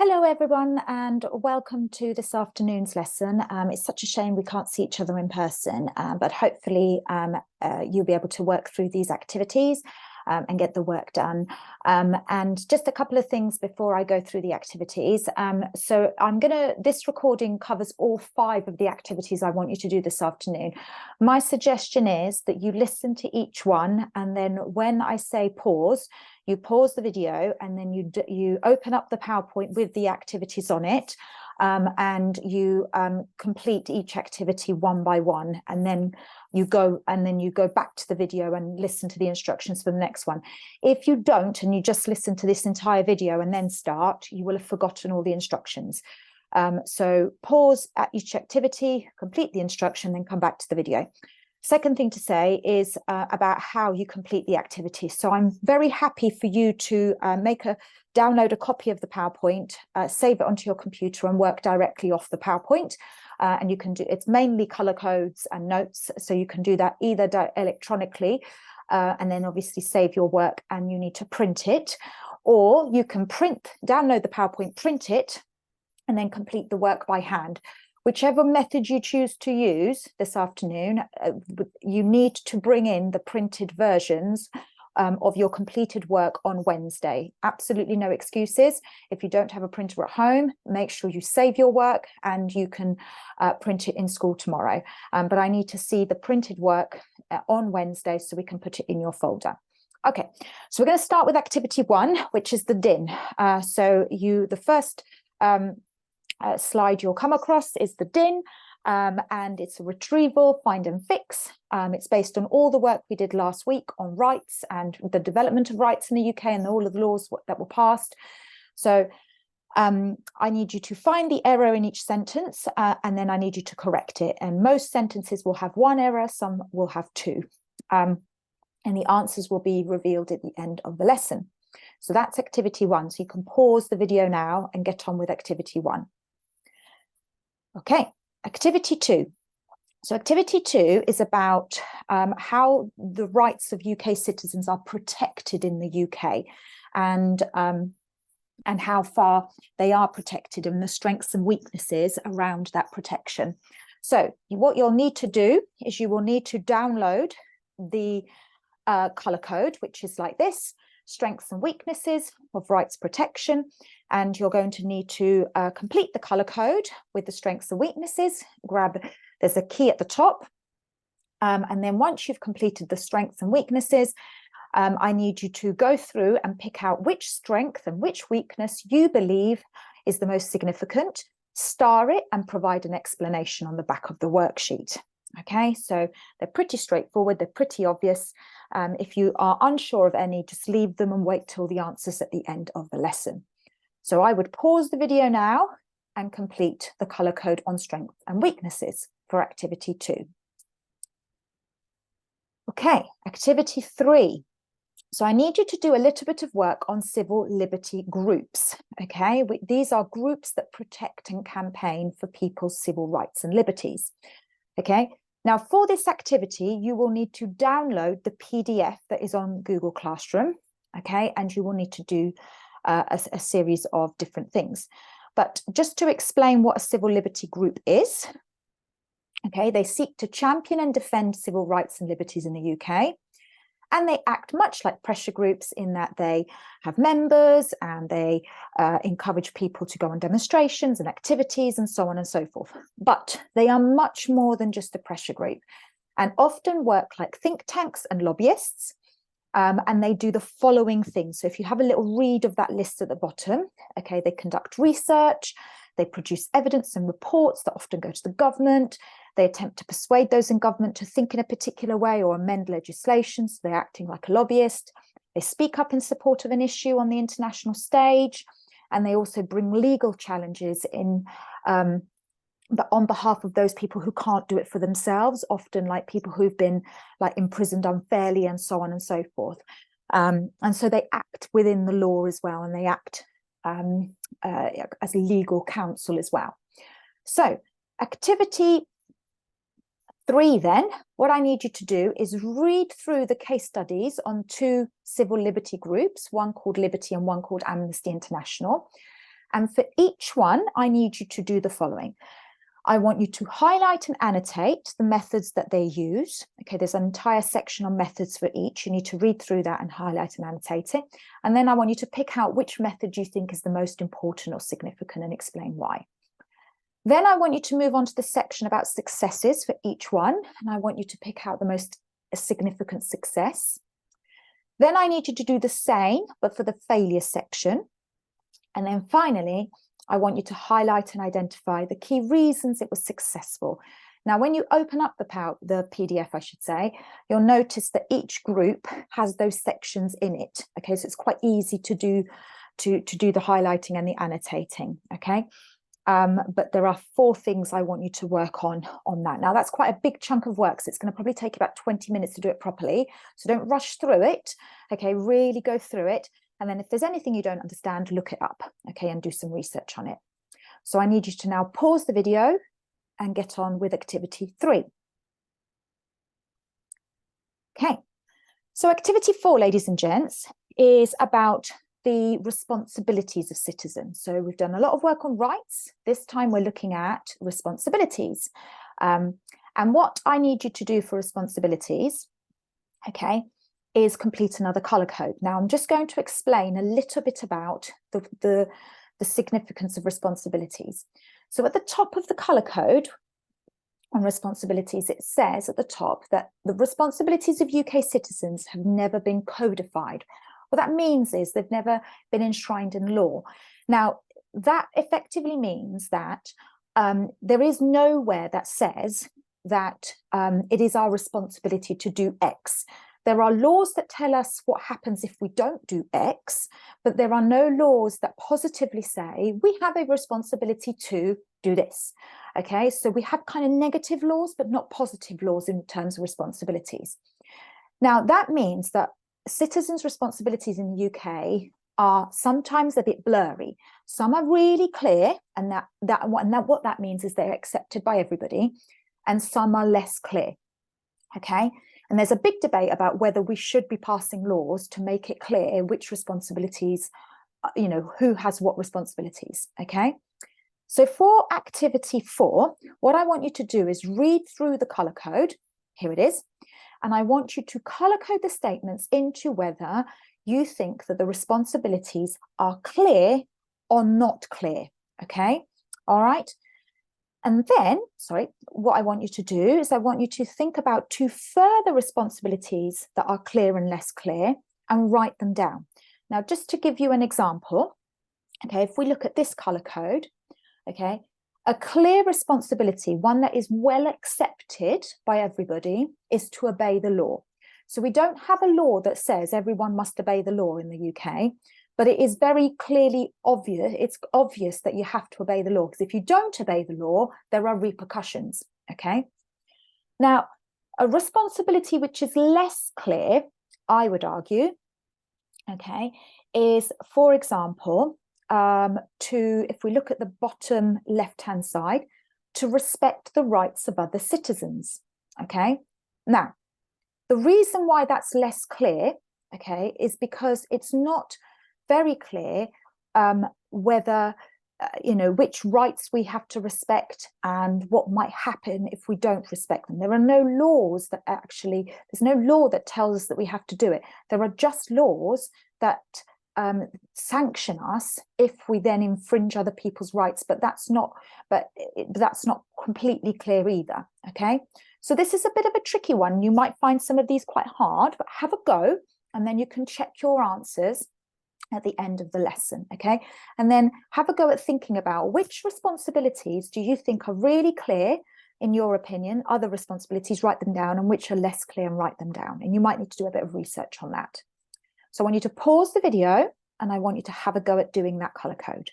Hello, everyone, and welcome to this afternoon's lesson. It's such a shame we can't see each other in person, but hopefully you'll be able to work through these activities and get the work done. And just a couple of things before I go through the activities. This recording covers all 5 of the activities I want you to do this afternoon. My suggestion is that you listen to each one, and then when I say pause, you pause the video and then you open up the PowerPoint with the activities on it, and you complete each activity one by one, and then you go back to the video and listen to the instructions for the next one. If you don't and you just listen to this entire video and then start, you will have forgotten all the instructions. So pause at each activity, complete the instruction, then come back to the video. Second thing to say is about how you complete the activity. So I'm very happy for you to download a copy of the PowerPoint, save it onto your computer and work directly off the PowerPoint. And you can do, it's mainly color codes and notes. So you can do that either electronically and then obviously save your work and you need to print it, or you can download the PowerPoint, print it, and then complete the work by hand. Whichever method you choose to use this afternoon, you need to bring in the printed versions of your completed work on Wednesday. Absolutely no excuses. If you don't have a printer at home, make sure you save your work and you can print it in school tomorrow. But I need to see the printed work on Wednesday so we can put it in your folder. Okay, so we're going to start with activity 1, which is the DIN. The first slide you'll come across is the DIN, and it's a retrieval, find and fix. It's based on all the work we did last week on rights and the development of rights in the UK and all of the laws that were passed. So I need you to find the error in each sentence, and then I need you to correct it. And most sentences will have 1 error, some will have 2. And the answers will be revealed at the end of the lesson. So that's activity 1. So you can pause the video now and get on with activity 1. Okay, activity 2. So activity 2 is about how the rights of UK citizens are protected in the UK, and how far they are protected and the strengths and weaknesses around that protection. So what you'll need to do is you will need to download the color code, which is like this: strengths and weaknesses of rights protection. And you're going to need to complete the color code with the strengths and weaknesses. There's a key at the top. And then once you've completed the strengths and weaknesses, I need you to go through and pick out which strength and which weakness you believe is the most significant, star it, and provide an explanation on the back of the worksheet. Okay, so they're pretty straightforward, they're pretty obvious. If you are unsure of any, just leave them and wait till the answers at the end of the lesson. So I would pause the video now and complete the color code on strengths and weaknesses for activity 2. Okay, activity 3. So I need you to do a little bit of work on civil liberty groups. Okay, these are groups that protect and campaign for people's civil rights and liberties. Okay. Now, for this activity, you will need to download the PDF that is on Google Classroom, okay, and you will need to do a series of different things. But just to explain what a civil liberty group is, okay, they seek to champion and defend civil rights and liberties in the UK, and they act much like pressure groups in that they have members and they encourage people to go on demonstrations and activities and so on and so forth. But they are much more than just a pressure group, and often work like think tanks and lobbyists. And they do the following things. So if you have a little read of that list at the bottom, okay, they conduct research, they produce evidence and reports that often go to the government. They attempt to persuade those in government to think in a particular way or amend legislation, so they're acting like a lobbyist. They speak up in support of an issue on the international stage, and they also bring legal challenges in but on behalf of those people who can't do it for themselves, often like people who've been like imprisoned unfairly and so on and so forth. And so they act within the law as well, and they act as legal counsel as well. So activity 3 then, what I need you to do is read through the case studies on 2 civil liberty groups, one called Liberty and one called Amnesty International. And for each one, I need you to do the following. I want you to highlight and annotate the methods that they use. Okay, there's an entire section on methods for each. You need to read through that and highlight and annotate it. And then I want you to pick out which method you think is the most important or significant and explain why. Then I want you to move on to the section about successes for each one. And I want you to pick out the most significant success. Then I need you to do the same, but for the failure section. And then finally, I want you to highlight and identify the key reasons it was successful. Now, when you open up the PDF, I should say, you'll notice that each group has those sections in it. Okay, so it's quite easy to do the highlighting and the annotating. Okay, but there are 4 things I want you to work on that. Now, that's quite a big chunk of work, so it's going to probably take about 20 minutes to do it properly. So don't rush through it. Okay, really go through it. And then if there's anything you don't understand, look it up, okay, and do some research on it. So I need you to now pause the video and get on with activity 3. Okay, so activity 4, ladies and gents, is about the responsibilities of citizens. So we've done a lot of work on rights. This time we're looking at responsibilities. And what I need you to do for responsibilities, okay, is complete another colour code. Now, I'm just going to explain a little bit about the significance of responsibilities. So at the top of the colour code on responsibilities, it says at the top that the responsibilities of UK citizens have never been codified. What that means is they've never been enshrined in law. Now, that effectively means that there is nowhere that says that it is our responsibility to do X. There are laws that tell us what happens if we don't do X, but there are no laws that positively say we have a responsibility to do this. Okay, so we have kind of negative laws, but not positive laws in terms of responsibilities. Now, that means that citizens' responsibilities in the UK are sometimes a bit blurry. Some are really clear, and what that means is they're accepted by everybody, and some are less clear. Okay. And there's a big debate about whether we should be passing laws to make it clear which responsibilities, you know, who has what responsibilities, okay? So for activity 4, what I want you to do is read through the colour code. Here it is. And I want you to colour code the statements into whether you think that the responsibilities are clear or not clear, okay? All right. And then, what I want you to do is I want you to think about 2 further responsibilities that are clear and less clear and write them down. Now, just to give you an example, okay, if we look at this colour code, okay, a clear responsibility, one that is well accepted by everybody, is to obey the law. So we don't have a law that says everyone must obey the law in the UK. But it is very clearly obvious, it's obvious that you have to obey the law, because if you don't obey the law, there are repercussions, okay? Now, a responsibility which is less clear, I would argue, okay, is, for example, if we look at the bottom left-hand side, to respect the rights of other citizens, okay? Now, the reason why that's less clear, okay, is because it's not very clear whether, you know, which rights we have to respect and what might happen if we don't respect them. There are no laws that actually, there's no law that tells us that we have to do it. There are just laws that sanction us if we then infringe other people's rights, but that's not completely clear either, okay? So this is a bit of a tricky one. You might find some of these quite hard, but have a go, and then you can check your answers at the end of the lesson, okay? And then have a go at thinking about which responsibilities do you think are really clear, in your opinion, other responsibilities, write them down, and which are less clear and write them down. And you might need to do a bit of research on that. So I want you to pause the video and I want you to have a go at doing that colour code.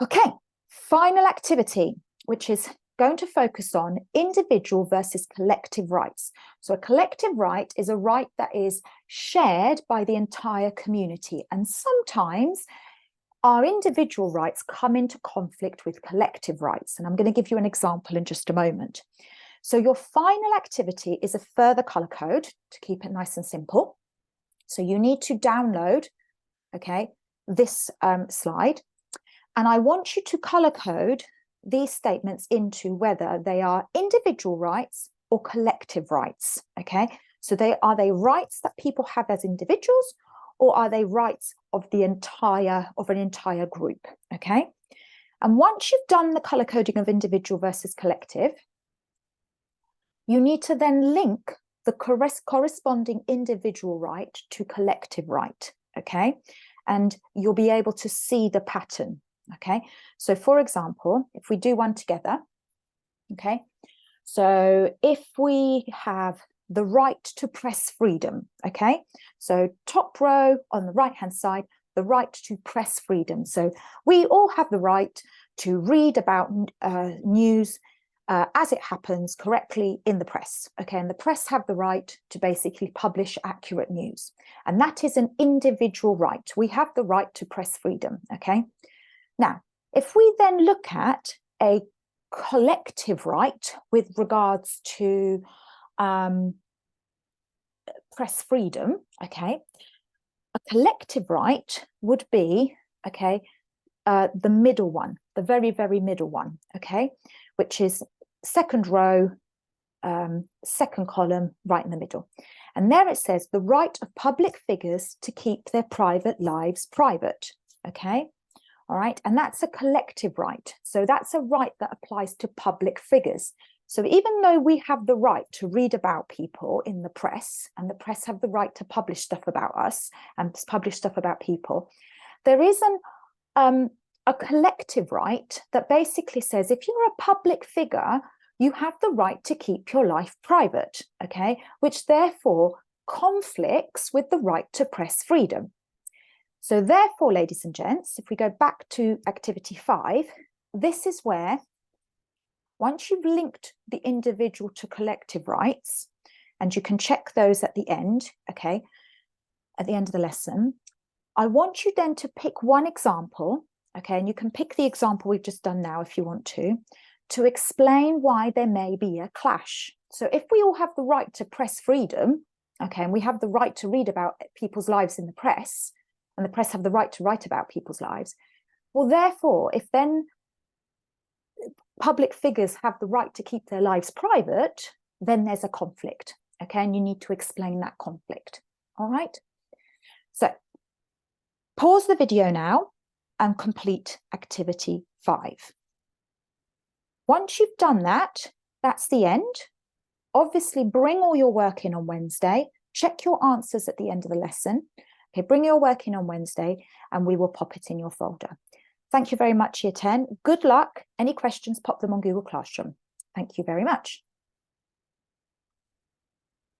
Okay, final activity, which is going to focus on individual versus collective rights. So a collective right is a right that is shared by the entire community. And sometimes our individual rights come into conflict with collective rights. And I'm going to give you an example in just a moment. So your final activity is a further colour code to keep it nice and simple. So you need to download, okay, this slide, and I want you to color code these statements into whether they are individual rights or collective rights, okay? So are they rights that people have as individuals, or are they rights of an entire group, okay? And once you've done the color coding of individual versus collective, you need to then link the corresponding individual right to collective right, okay? And you'll be able to see the pattern, okay? So for example, if we do one together, okay? So if we have the right to press freedom, okay? So top row on the right-hand side, the right to press freedom. So we all have the right to read about news as it happens correctly in the press, okay? And the press have the right to basically publish accurate news. And that is an individual right. We have the right to press freedom, okay? Now, if we then look at a collective right with regards to press freedom, okay, a collective right would be, okay, the middle one, the very, very middle one, okay, which is second row, second column, right in the middle. And there it says the right of public figures to keep their private lives private, okay? All right, and that's a collective right. So that's a right that applies to public figures. So even though we have the right to read about people in the press, and the press have the right to publish stuff about us and publish stuff about people, there is a collective right that basically says if you're a public figure, you have the right to keep your life private, okay? Which therefore conflicts with the right to press freedom. So therefore, ladies and gents, if we go back to activity 5, this is where once you've linked the individual to collective rights, and you can check those at the end, okay, at the end of the lesson, I want you then to pick one example, okay, and you can pick the example we've just done now if you want to explain why there may be a clash. So if we all have the right to press freedom, okay, and we have the right to read about people's lives in the press, and the press have the right to write about people's lives, well, therefore, if then public figures have the right to keep their lives private, then there's a conflict, okay, and you need to explain that conflict, all right? So pause the video now and complete activity 5. Once you've done that, that's the end. Obviously, bring all your work in on Wednesday. Check your answers at the end of the lesson. Okay, bring your work in on Wednesday and we will pop it in your folder. Thank you very much, Year 10. Good luck. Any questions, pop them on Google Classroom. Thank you very much.